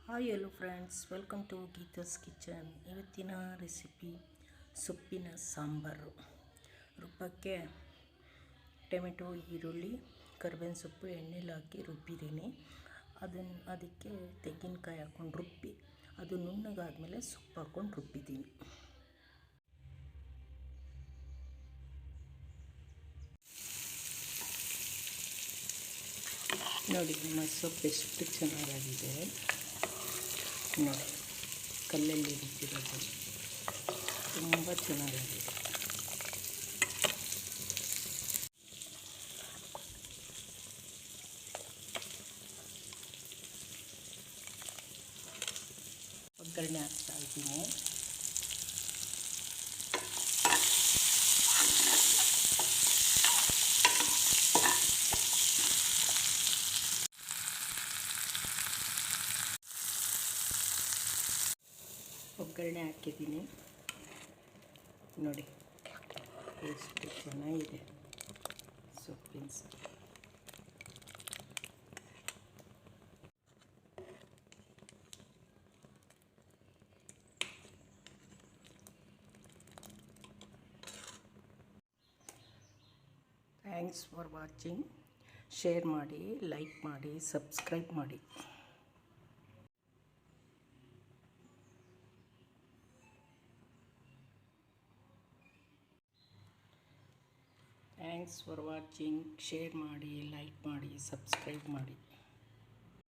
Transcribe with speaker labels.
Speaker 1: Hi hello friends, welcome to Geetha's kitchen. ಇವತ್ತಿನ recipe ಸೊಪ್ಪಿನ sambar. ರುಬ್ಬಕ್ಕೆ tomato, ಈರುಳ್ಳಿ, ಕರಿಬೇವಿನ ಸೊಪ್ಪು ಎಣ್ಣೆಲಿ ಹಾಕಿ ರುಬ್ಬಿದ್ದೀನಿ. ಅದಕ್ಕೆ ತೆಂಗಿನಕಾಯಿ ಹಾಕ್ಕೊಂಡು ರುಬ್ಬಿ ಅದು ನುಣ್ಣಗಾದ್ಮೇಲೆ ಸೊಪ್ಪು ಹಾಕ್ಕೊಂಡು ರುಬ್ಬಿದ್ದೀನಿ. ನೋಡಿ ನಮ್ಮ ಸೊಪ್ಪು ಎಷ್ಟು ಚೆನ್ನಾಗಿದೆ ನೋಡಿ. ಕಲ್ಲಲ್ಲಿ ರುಬ್ಬಿರೋದು ತುಂಬ ಚೆನ್ನಾಗಿದೆ. ಒಗ್ಗರಣೆ ಹಾಕ್ತಾ ಇದ್ದೀನಿ. ಒಗ್ಗರಣೆ ಹಾಕಿದ್ದೀನಿ ನೋಡಿ, ಎಷ್ಟು ಚೆನ್ನಾಗಿದೆ ಸೊಪ್ಪಿನ ಸಾರು. Thanks for watching. ಶೇರ್ ಮಾಡಿ, ಲೈಕ್ ಮಾಡಿ, ಸಬ್ಸ್ಕ್ರೈಬ್ ಮಾಡಿ. Thanks for watching. ಶೇರ್ ಮಾಡಿ, ಲೈಕ್ ಮಾಡಿ, ಸಬ್ಸ್ಕ್ರೈಬ್ ಮಾಡಿ.